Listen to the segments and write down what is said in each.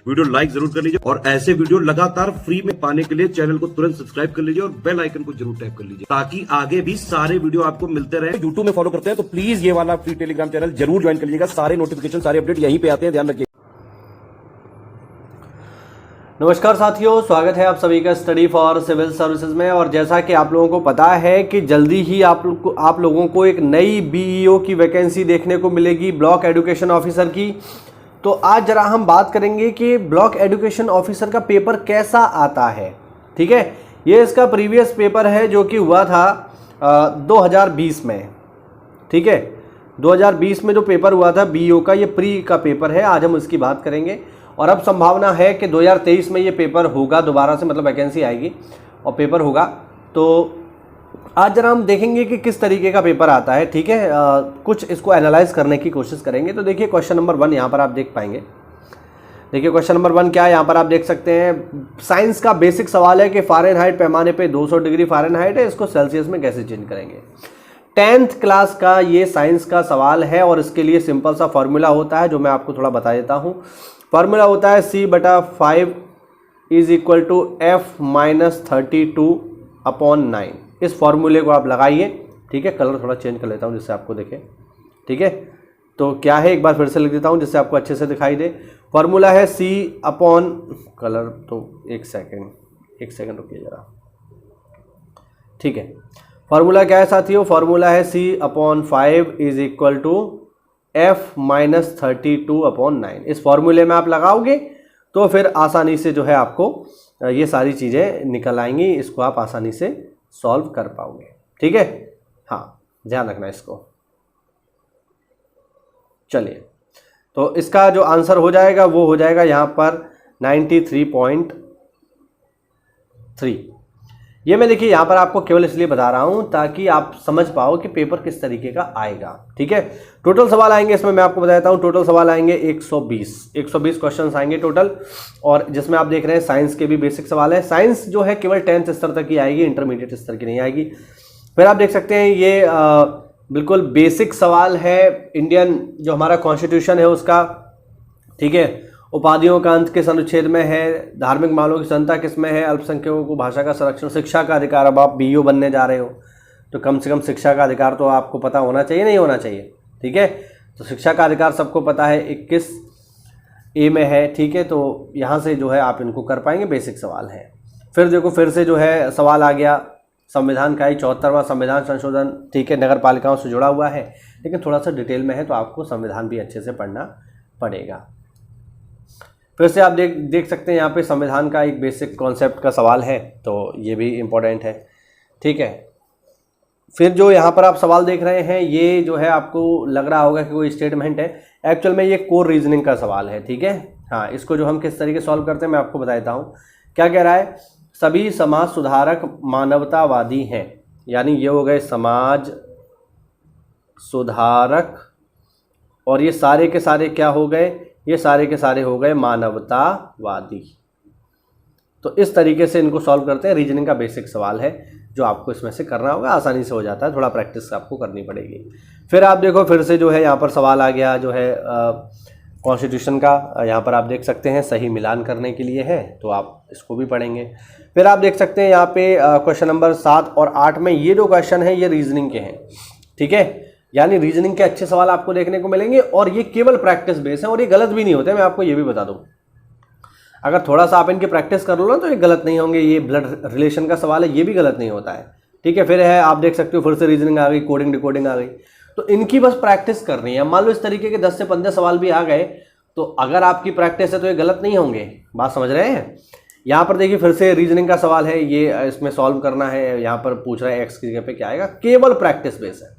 Video like जरूर कर लीजिए और ऐसे वीडियो लगातार फ्री में पाने के लिए चैनल को तुरंत सब्सक्राइब कर लीजिए और बेल आइकन को जरूर टैप कर लीजिए ताकि आगे भी सारे वीडियो आपको मिलते रहे। यूट्यूब में फॉलो करते हैं तो प्लीज ये वाला फ्री टेलीग्राम चैनल जरूर ज्वाइन कर लीजिएगा। सारे नोटिफिकेशन सारे अपडेट यहीं पे आते हैं, ध्यान रखिए। नमस्कार साथियों, स्वागत है आप सभी का स्टडी फॉर सिविल सर्विसेज में। और जैसा कि आप लोगों को पता है कि जल्दी ही आप लोगों को एक नई बीईओ की वैकेंसी देखने को मिलेगी, ब्लॉक एजुकेशन ऑफिसर की। तो आज जरा हम बात करेंगे कि ब्लॉक एजुकेशन ऑफिसर का पेपर कैसा आता है। ठीक है, ये इसका प्रीवियस पेपर है जो कि हुआ था 2020 में। ठीक है, 2020 में जो पेपर हुआ था बीईओ का, ये प्री का पेपर है। आज हम इसकी बात करेंगे और अब संभावना है कि 2023 में ये पेपर होगा दोबारा से, मतलब वैकेंसी आएगी और पेपर होगा। तो आज जरा हम देखेंगे कि किस तरीके का पेपर आता है। ठीक है, कुछ इसको एनालाइज करने की कोशिश करेंगे। तो देखिए क्वेश्चन नंबर 1 यहाँ पर आप देख पाएंगे। देखिए क्वेश्चन नंबर 1 क्या है, यहाँ पर आप देख सकते हैं। साइंस का बेसिक सवाल है कि फ़ारेनहाइट पैमाने पे 200 डिग्री फ़ारेनहाइट है, इसको सेल्सियस में कैसे चेंज करेंगे। 10th क्लास का ये साइंस का सवाल है और इसके लिए सिंपल सा फॉर्मूला होता है जो मैं आपको थोड़ा बता देता हूँ। फॉर्मूला होता है C/5 is equal to F-32/9। इस फॉर्मूले को आप लगाइए। ठीक है, कलर थोड़ा चेंज कर लेता हूँ जिससे आपको दिखे। ठीक है, तो क्या है एक बार फिर से लिख देता हूँ जिससे आपको अच्छे से दिखाई दे। फॉर्मूला है कलर तो एक सेकंड रुकिए ज़रा। ठीक है, फॉर्मूला क्या है साथियों, फॉर्मूला है C/5 is equal to F-32/9। इस फॉर्मूले में आप लगाओगे तो फिर आसानी से जो है आपको ये सारी चीज़ें निकल आएंगी, इसको आप आसानी से सॉल्व कर पाओगे। ठीक है, हाँ ध्यान रखना इसको। चलिए, तो इसका जो आंसर हो जाएगा वो हो जाएगा यहाँ पर 93.3। ये मैं देखिए यहाँ पर आपको केवल इसलिए बता रहा हूँ ताकि आप समझ पाओ कि पेपर किस तरीके का आएगा। ठीक है, टोटल सवाल आएंगे इसमें, मैं आपको बता देता हूँ। टोटल सवाल आएंगे 120 क्वेश्चंस आएंगे टोटल। और जिसमें आप देख रहे हैं साइंस के भी बेसिक सवाल है। साइंस जो है केवल 10th स्तर तक की आएगी, इंटरमीडिएट स्तर की नहीं आएगी। फिर आप देख सकते हैं ये बिल्कुल बेसिक सवाल है, इंडियन जो हमारा कॉन्स्टिट्यूशन है उसका। ठीक है, उपाधियों का अंत किस अनुच्छेद में है, धार्मिक मामलों की संता किस में है, अल्पसंख्यकों को भाषा का संरक्षण, शिक्षा का अधिकार। अब आप बीईओ बनने जा रहे हो तो कम से कम शिक्षा का अधिकार तो आपको पता होना चाहिए, नहीं होना चाहिए। ठीक है, तो शिक्षा का अधिकार सबको पता है, 21A में है। ठीक है, तो यहाँ से जो है आप इनको कर पाएंगे, बेसिक सवाल है। फिर देखो फिर से जो है सवाल आ गया संविधान का ही 74वां संविधान संशोधन। ठीक है, नगर पालिकाओं से जुड़ा हुआ है लेकिन थोड़ा सा डिटेल में है तो आपको संविधान भी अच्छे से पढ़ना पड़ेगा। फिर से आप देख सकते हैं यहाँ पे संविधान का एक बेसिक कॉन्सेप्ट का सवाल है, तो ये भी इम्पोर्टेंट है। ठीक है, फिर जो यहाँ पर आप सवाल देख रहे हैं ये जो है आपको लग रहा होगा कि कोई स्टेटमेंट है, एक्चुअल में ये कोर रीजनिंग का सवाल है। ठीक है, हाँ, इसको जो हम किस तरीके सॉल्व करते हैं मैं आपको बता देता हूँ। क्या कह रहा है, सभी समाज सुधारक मानवतावादी हैं, यानी ये हो गए समाज सुधारक और ये सारे के सारे क्या हो गए, ये सारे के सारे हो गए मानवतावादी। तो इस तरीके से इनको सॉल्व करते हैं। रीजनिंग का बेसिक सवाल है जो आपको इसमें से करना होगा, आसानी से हो जाता है, थोड़ा प्रैक्टिस आपको करनी पड़ेगी। फिर आप देखो फिर से जो है यहाँ पर सवाल आ गया जो है कॉन्स्टिट्यूशन का। यहाँ पर आप देख सकते हैं सही मिलान करने के लिए है, तो आप इसको भी पढ़ेंगे। फिर आप देख सकते हैं यहाँ पे क्वेश्चन नंबर 7 और 8 में ये जो क्वेश्चन है ये रीजनिंग के हैं। ठीक है, यानी रीजनिंग के अच्छे सवाल आपको देखने को मिलेंगे और ये केवल प्रैक्टिस बेस है और ये गलत भी नहीं होते, मैं आपको ये भी बता दूं। अगर थोड़ा सा आप इनकी प्रैक्टिस कर लो ना तो ये गलत नहीं होंगे। ये ब्लड रिलेशन का सवाल है, ये भी गलत नहीं होता है। ठीक है, फिर है आप देख सकते हो फिर से रीजनिंग आ गई, कोडिंग डिकोडिंग आ गई। तो इनकी बस प्रैक्टिस करनी है। मान लो इस तरीके के 10 से 15 सवाल भी आ गए तो अगर आपकी प्रैक्टिस है तो ये गलत नहीं होंगे। बात समझ रहे हैं। यहाँ पर देखिए फिर से रीजनिंग का सवाल है, ये इसमें सॉल्व करना है। यहाँ पर पूछ रहा है एक्स की जगह पे क्या आएगा, केवल प्रैक्टिस बेस है।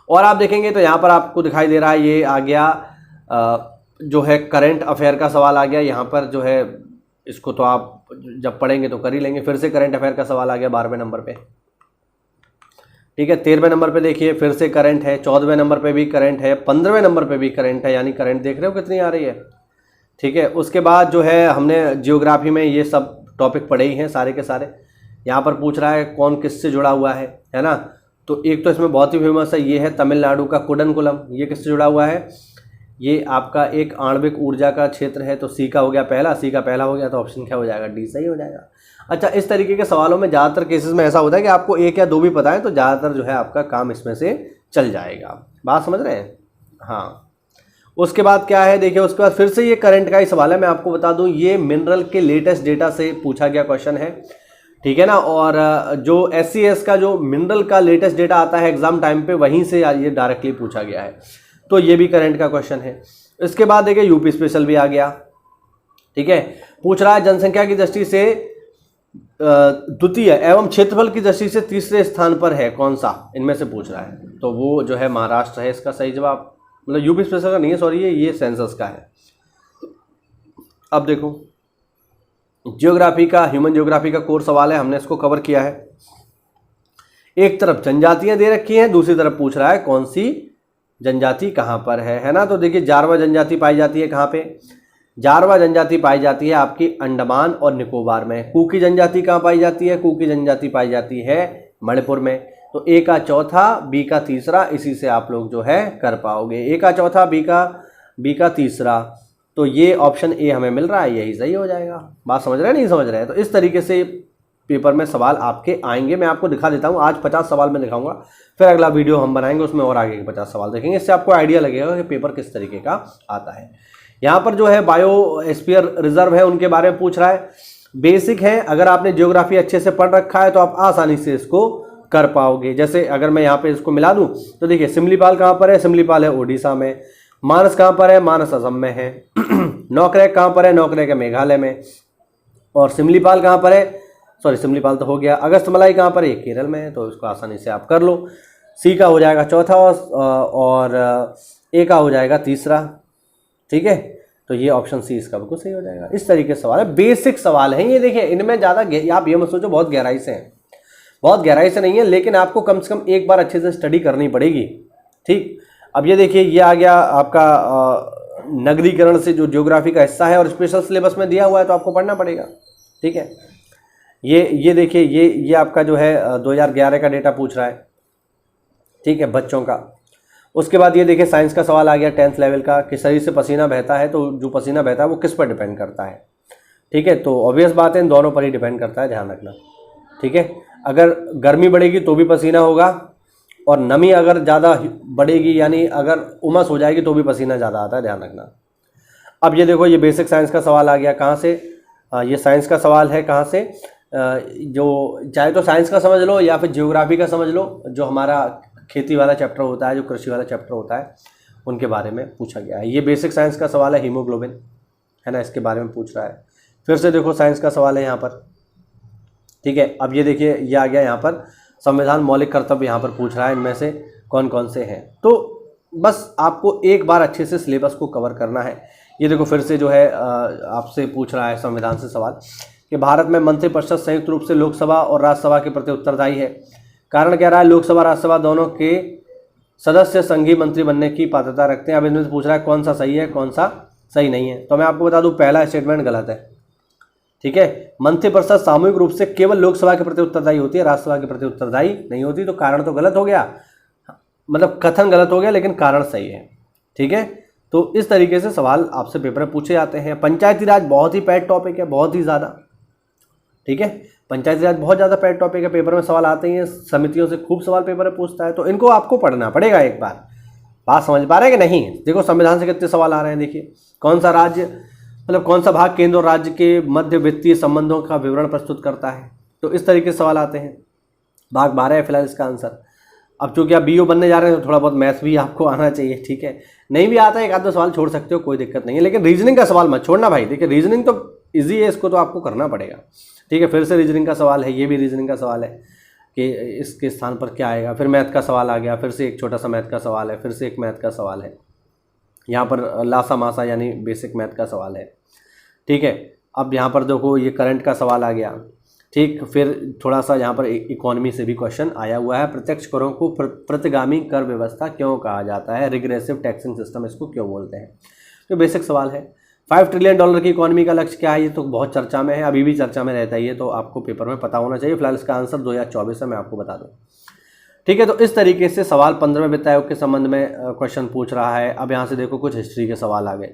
और आप देखेंगे तो यहाँ पर आपको दिखाई दे रहा है ये आ गया जो है करंट अफेयर का सवाल आ गया। यहाँ पर जो है इसको तो आप जब पढ़ेंगे तो कर ही लेंगे। फिर से करंट अफेयर का सवाल आ गया 12वें नंबर पे। ठीक है, 13वें नंबर पे देखिए फिर से करंट है, 14वें नंबर पे भी करंट है, 15वें नंबर पे भी करंट है, यानी करंट देख रहे हो कितनी आ रही है। ठीक है, उसके बाद जो है हमने जियोग्राफी में ये सब टॉपिक पढ़े ही हैं सारे के सारे। यहाँ पर पूछ रहा है कौन किससे जुड़ा हुआ है ना। तो एक तो इसमें बहुत ही फेमस है, ये है तमिलनाडु का कुडनकुलम। ये किससे जुड़ा हुआ है, ये आपका एक आणविक ऊर्जा का क्षेत्र है, तो सी का हो गया पहला, सी का पहला हो गया तो ऑप्शन क्या हो जाएगा, डी सही हो जाएगा। अच्छा, इस तरीके के सवालों में ज़्यादातर केसेस में ऐसा होता है कि आपको एक या दो भी पता है तो ज़्यादातर जो है आपका काम इसमें से चल जाएगा। बात समझ रहे हैं? हाँ। उसके बाद क्या है देखिए, उसके बाद फिर से ये करंट का ही सवाल है। मैं आपको बता दूं ये मिनरल के लेटेस्ट डेटा से पूछा गया क्वेश्चन है, ठीक है ना। और जो SCS का जो मिनरल का लेटेस्ट डेटा आता है एग्जाम टाइम पे, वहीं से ये डायरेक्टली पूछा गया है, तो ये भी करंट का क्वेश्चन है। इसके बाद देखिए यूपी स्पेशल भी आ गया, ठीक है। पूछ रहा है जनसंख्या की दृष्टि से द्वितीय एवं क्षेत्रफल की दृष्टि से तीसरे स्थान पर है कौन सा, इनमें से पूछ रहा है। तो वो जो है महाराष्ट्र है इसका सही जवाब, मतलब यूपी स्पेशल का नहीं है, सॉरी, ये सेंसस का है। अब देखो जियोग्राफी का, ह्यूमन जियोग्राफी का कोर सवाल है, हमने इसको कवर किया है। एक तरफ जनजातियां दे रखी हैं, दूसरी तरफ पूछ रहा है कौन सी जनजाति कहाँ पर है ना। तो देखिए जारवा जनजाति पाई जाती है कहाँ पे, जारवा जनजाति पाई जाती है आपकी अंडमान और निकोबार में। कुकी जनजाति कहाँ पाई जाती है, कुकी जनजाति पाई जाती है मणिपुर में। तो ए का चौथा, बी का तीसरा, इसी से आप लोग जो है कर पाओगे। ए का चौथा, बी का तीसरा, तो ये ऑप्शन ए हमें मिल रहा है, यही सही हो जाएगा। बात समझ रहे हैं नहीं समझ रहे हैं? तो इस तरीके से पेपर में सवाल आपके आएंगे। मैं आपको दिखा देता हूँ, आज 50 सवाल मैं दिखाऊंगा, फिर अगला वीडियो हम बनाएंगे उसमें और आगे के 50 सवाल देखेंगे। इससे आपको आइडिया लगेगा कि पेपर किस तरीके का आता है। यहाँ पर जो है बायोस्फीयर रिजर्व है उनके बारे में पूछ रहा है, बेसिक है। अगर आपने जियोग्राफी अच्छे से पढ़ रखा है तो आप आसानी से इसको कर पाओगे। जैसे अगर मैं यहाँ पे इसको मिला दूं तो देखिए सिमलीपाल कहाँ पर है, सिमलीपाल है उड़ीसा में। मानस कहाँ पर है, मानस असम में है। नौकरेक कहाँ पर है, नौकरेक है मेघालय में। और सिमलीपाल कहाँ पर है, सॉरी सिमलीपाल तो हो गया। अगस्तमलाई कहाँ पर है, केरल में है। तो इसको आसानी से आप कर लो। सी का हो जाएगा चौथा और ए का हो जाएगा तीसरा, ठीक है। तो ये ऑप्शन सी इसका बिल्कुल सही हो जाएगा। इस तरीके से सवाल है, बेसिक सवाल है ये। देखिए इनमें ज़्यादा आप ये मत सोचो बहुत गहराई से हैं, बहुत गहराई से नहीं है, लेकिन आपको कम से कम एक बार अच्छे से स्टडी करनी पड़ेगी, ठीक। अब ये देखिए ये आ गया आपका नगरीकरण से जो ज्योग्राफी का हिस्सा है और स्पेशल सिलेबस में दिया हुआ है तो आपको पढ़ना पड़ेगा, ठीक है। ये देखिए ये आपका जो है 2011 का डेटा पूछ रहा है, ठीक है, बच्चों का। उसके बाद ये देखिए साइंस का सवाल आ गया 10th लेवल का कि शरीर से पसीना बहता है, तो जो पसीना बहता है वो किस पर डिपेंड करता है, ठीक है। तो ऑब्वियस बात है इन दोनों पर ही डिपेंड करता है, ध्यान रखना, ठीक है। अगर गर्मी बढ़ेगी तो भी पसीना होगा, और नमी अगर ज़्यादा बढ़ेगी यानी अगर उमस हो जाएगी तो भी पसीना ज़्यादा आता है, ध्यान रखना। अब ये देखो ये बेसिक साइंस का सवाल आ गया, कहाँ से, ये साइंस का सवाल है, कहाँ से, जो चाहे तो साइंस का समझ लो या फिर जियोग्राफी का समझ लो, जो हमारा खेती वाला चैप्टर होता है, जो कृषि वाला चैप्टर होता है, उनके बारे में पूछा गया है। ये बेसिक साइंस का सवाल है, हीमोग्लोबिन है ना, इसके बारे में पूछ रहा है। फिर से देखो साइंस का सवाल है यहाँ पर, ठीक है। अब ये देखिए ये आ गया यहाँ पर संविधान मौलिक कर्तव्य, यहाँ पर पूछ रहा है इनमें से कौन कौन से हैं। तो बस आपको एक बार अच्छे से सिलेबस को कवर करना है। ये देखो फिर से जो है आपसे पूछ रहा है संविधान से सवाल कि भारत में मंत्रिपरिषद संयुक्त रूप से लोकसभा और राज्यसभा के प्रति उत्तरदायी है। कारण कह रहा है लोकसभा राज्यसभा दोनों के सदस्य संघीय मंत्री बनने की पात्रता रखते हैं। अब इनमें से पूछ रहा है कौन सा सही है कौन सा सही नहीं है। तो मैं आपको बता दूं पहला स्टेटमेंट गलत है, ठीक है। मंत्रिपरिषद सामूहिक रूप से केवल लोकसभा के प्रति उत्तरदायी होती है, राज्यसभा के प्रति उत्तरदायी नहीं होती। तो कारण तो गलत हो गया, मतलब कथन गलत हो गया लेकिन कारण सही है, ठीक है। तो इस तरीके से सवाल आपसे पेपर में पूछे जाते हैं। पंचायती राज बहुत ही पेट टॉपिक है, बहुत ही ज़्यादा, ठीक है। पंचायती राज बहुत ज़्यादा पेट टॉपिक है, पेपर में सवाल आते हैं, समितियों से खूब सवाल पेपर में पूछता है, तो इनको आपको पढ़ना पड़ेगा एक बार। बात समझ पा रहे हैं कि नहीं? देखो संविधान से कितने सवाल आ रहे हैं, देखिए कौन सा राज्य, मतलब कौन सा भाग केंद्र और राज्य के मध्य वित्तीय संबंधों का विवरण प्रस्तुत करता है। तो इस तरीके से सवाल आते हैं। भाग 12 है फिलहाल इसका आंसर। अब चूंकि आप बीओ बनने जा रहे हैं तो थोड़ा बहुत मैथ्स भी आपको आना चाहिए, ठीक है। नहीं भी आता है एक आध दो सवाल छोड़ सकते हो, कोई दिक्कत नहीं है, लेकिन रीजनिंग का सवाल मत छोड़ना भाई। देखिए रीजनिंग तो ईजी है, इसको तो आपको करना पड़ेगा, ठीक है। फिर से रीजनिंग का सवाल है, ये भी रीजनिंग का सवाल है कि इसके स्थान पर क्या आएगा। फिर मैथ का सवाल आ गया, फिर से एक छोटा सा मैथ का सवाल है, फिर से एक मैथ का सवाल है, यहाँ पर लासा मासा यानी बेसिक मैथ का सवाल है, ठीक है। अब यहाँ पर देखो ये करंट का सवाल आ गया, ठीक। फिर थोड़ा सा यहाँ पर इकोनॉमी से भी क्वेश्चन आया हुआ है। प्रत्यक्ष करों को प्रतिगामी कर व्यवस्था क्यों कहा जाता है, रिग्रेसिव टैक्सिंग सिस्टम इसको क्यों बोलते हैं। तो बेसिक सवाल है। $5 ट्रिलियन की इकोनॉमी का लक्ष्य क्या है, ये तो बहुत चर्चा में है, अभी भी चर्चा में रहता है, ये तो आपको पेपर में पता होना चाहिए। फिलहाल इसका आंसर 2024 है, मैं आपको बता दूँ, ठीक है, तो इस तरीके से सवाल 15वें वित्त आयोग के संबंध में क्वेश्चन पूछ रहा है। अब यहाँ से देखो कुछ हिस्ट्री के सवाल आ गए।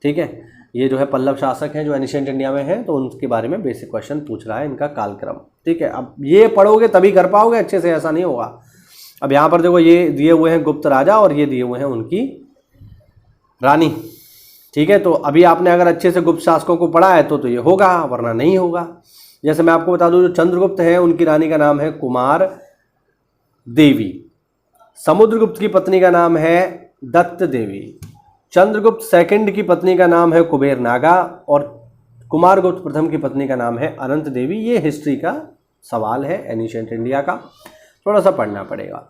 ठीक है, ये जो है पल्लव शासक हैं जो एनिशिएंट इंडिया में हैं, तो उनके बारे में बेसिक क्वेश्चन पूछ रहा है, इनका कालक्रम। ठीक है, अब ये पढ़ोगे तभी कर पाओगे अच्छे से, ऐसा नहीं होगा। अब यहाँ पर देखो ये दिए हुए हैं गुप्त राजा और ये दिए हुए हैं उनकी रानी। ठीक है, तो अभी आपने अगर अच्छे से गुप्त शासकों को पढ़ा है तो ये होगा, वरना नहीं होगा। जैसे मैं आपको बता दूं, जो चंद्रगुप्त है उनकी रानी का नाम है कुमार देवी, समुद्रगुप्त की पत्नी का नाम है दत्त देवी, चंद्रगुप्त सेकंड की पत्नी का नाम है कुबेर नागा और कुमारगुप्त प्रथम की पत्नी का नाम है अनंत देवी। ये हिस्ट्री का सवाल है एनिशिएंट इंडिया का, थोड़ा सा पढ़ना पड़ेगा।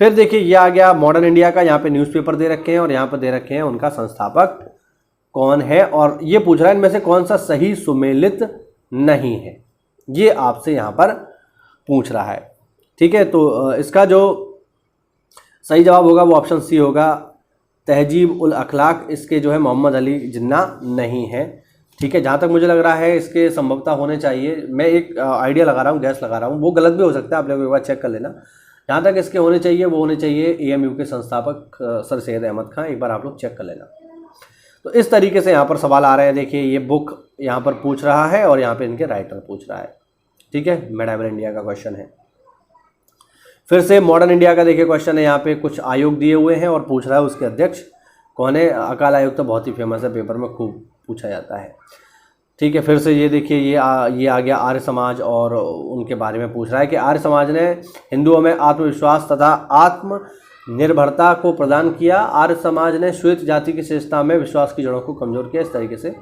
फिर देखिए ये आ गया मॉडर्न इंडिया का। यहाँ पे न्यूज़पेपर दे रखे हैं और यहाँ पर दे रखे हैं उनका संस्थापक कौन है, और ये पूछ रहा है इनमें से कौन सा सही सुमेलित नहीं है, ये आपसे यहाँ पर पूछ रहा है। ठीक है, तो इसका जो सही जवाब होगा वो ऑप्शन सी होगा, तहजीब उल अखलाक। इसके जो है मोहम्मद अली जिन्ना नहीं है। ठीक है, जहाँ तक मुझे लग रहा है इसके संभवतः होने चाहिए, मैं एक आइडिया लगा रहा हूँ, गैस लगा रहा हूँ, वो गलत भी हो सकता है, आप लोग एक बार चेक कर लेना। जहाँ तक इसके होने चाहिए वो होने चाहिए AMU के संस्थापक सर सैयद अहमद खां, एक बार आप लोग चेक कर लेना। तो इस तरीके से यहाँ पर सवाल आ रहे हैं। देखिए ये बुक यहाँ पर पूछ रहा है और यहाँ पे इनके राइटर पूछ रहा है। ठीक है, मेडावल इंडिया का क्वेश्चन है। फिर से मॉडर्न इंडिया का देखिए क्वेश्चन है, यहाँ पे कुछ आयोग दिए हुए हैं और पूछ रहा है उसके अध्यक्ष कौन है। अकाल आयोग तो बहुत ही फेमस है, पेपर में खूब पूछा जाता है। ठीक है, फिर से ये देखिए ये आ गया आर्य समाज और उनके बारे में पूछ रहा है कि आर्य समाज ने हिंदुओं में आत्मविश्वास तथा आत्मनिर्भरता को प्रदान किया। आर्य समाज ने श्वेत जाति की श्रेष्ठता में विश्वास की जड़ों को कमजोर किया। इस तरीके से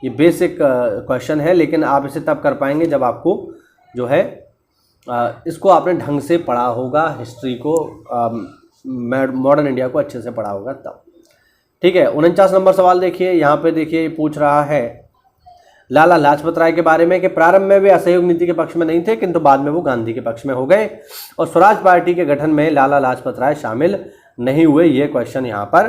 ये बेसिक क्वेश्चन है, लेकिन आप इसे तब कर पाएंगे जब आपको जो है इसको आपने ढंग से पढ़ा होगा, हिस्ट्री को मॉडर्न इंडिया को अच्छे से पढ़ा होगा तब। ठीक है, 49 नंबर सवाल देखिए, यहाँ पे देखिए पूछ रहा है लाला लाजपत राय के बारे में कि प्रारंभ में वे असहयोग नीति के पक्ष में नहीं थे, किंतु बाद में वो गांधी के पक्ष में हो गए और स्वराज पार्टी के गठन में लाला लाजपत राय शामिल नहीं हुए। ये क्वेश्चन यहाँ पर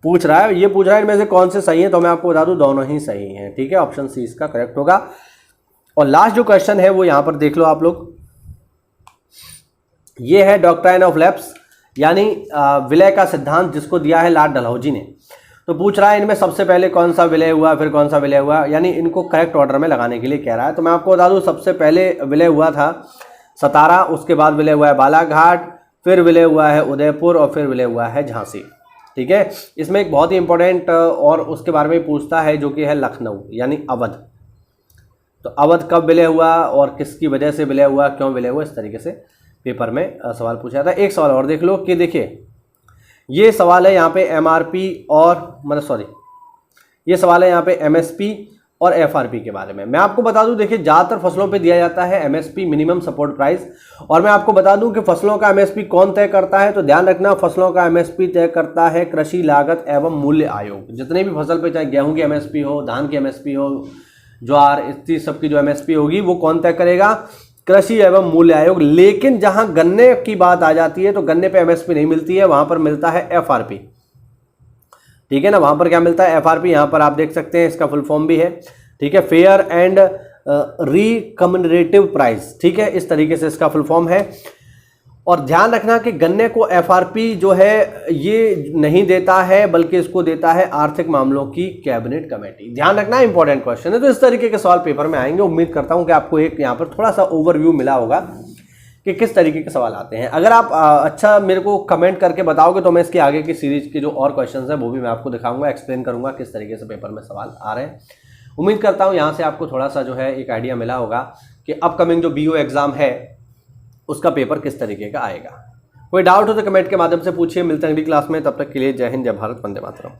पूछ रहा है। ये पूछ रहा है इनमें से कौन से सही है, तो मैं आपको बता दूं दोनों ही सही हैं। ठीक है, ऑप्शन सी इसका करेक्ट होगा। और लास्ट जो क्वेश्चन है वो यहाँ पर देख लो आप लोग, ये है डॉक्ट्राइन ऑफ लैप्स, यानी विलय का सिद्धांत, जिसको दिया है लॉर्ड डलहौजी ने। तो पूछ रहा है इनमें सबसे पहले कौन सा विलय हुआ, फिर कौन सा विलय हुआ, यानी इनको करेक्ट ऑर्डर में लगाने के लिए कह रहा है। तो मैं आपको बता दूं सबसे पहले विलय हुआ था सतारा, उसके बाद विलय हुआ है बालाघाट, फिर विलय हुआ है उदयपुर और फिर विलय हुआ है झांसी। ठीक है, इसमें एक बहुत ही इंपॉर्टेंट और उसके बारे में पूछता है जो कि है लखनऊ यानी अवध। तो अवध कब विलय हुआ और किसकी वजह से विलय हुआ, क्यों विलय हुआ, इस तरीके से पेपर में सवाल पूछा था। एक सवाल और देख लो कि देखिए ये सवाल है यहाँ पे MRP और ये सवाल है यहाँ पे MSP और FRP के बारे में। मैं आपको बता दूं देखिए ज़्यादातर फसलों पे दिया जाता है MSP मिनिमम सपोर्ट प्राइस, और मैं आपको बता दूं कि फसलों का MSP कौन तय करता है। तो ध्यान रखना, फसलों का MSP तय करता है कृषि लागत एवं मूल्य आयोग। जितने भी फसल पे, चाहे गेहूं की MSP हो, धान की MSP हो, ज्वार, इस सब की जो MSP होगी वो कौन तय करेगा, कृषि एवं मूल्य आयोग। लेकिन जहां गन्ने की बात आ जाती है तो गन्ने पे MSP नहीं मिलती है, वहां पर मिलता है FRP। ठीक है ना, वहां पर क्या मिलता है, FRP। यहां पर आप देख सकते हैं इसका फुल फॉर्म भी है। ठीक है, फेयर एंड रिकमनरेटिव प्राइस। ठीक है, इस तरीके से इसका फुल फॉर्म है। और ध्यान रखना कि गन्ने को FRP जो है ये नहीं देता है, बल्कि इसको देता है आर्थिक मामलों की कैबिनेट कमेटी। ध्यान रखना, इंपॉर्टेंट क्वेश्चन है। तो इस तरीके के सवाल पेपर में आएंगे। उम्मीद करता हूं कि आपको एक यहाँ पर थोड़ा सा ओवरव्यू मिला होगा कि किस तरीके के सवाल आते हैं। अगर आप अच्छा मेरे को कमेंट करके बताओगे तो मैं इसके आगे की सीरीज के जो और क्वेश्चन है वो भी मैं आपको दिखाऊंगा, एक्सप्लेन करूंगा किस तरीके से पेपर में सवाल आ रहे हैं। उम्मीद करता हूँ यहाँ से आपको थोड़ा सा जो है एक आइडिया मिला होगा कि अपकमिंग जो BO एग्जाम है उसका पेपर किस तरीके का आएगा। कोई डाउट हो तो कमेंट के माध्यम से पूछिए। मिलते हैं अगली क्लास में, तब तक के लिए जय हिंद, जय भारत, वंदे मातरम।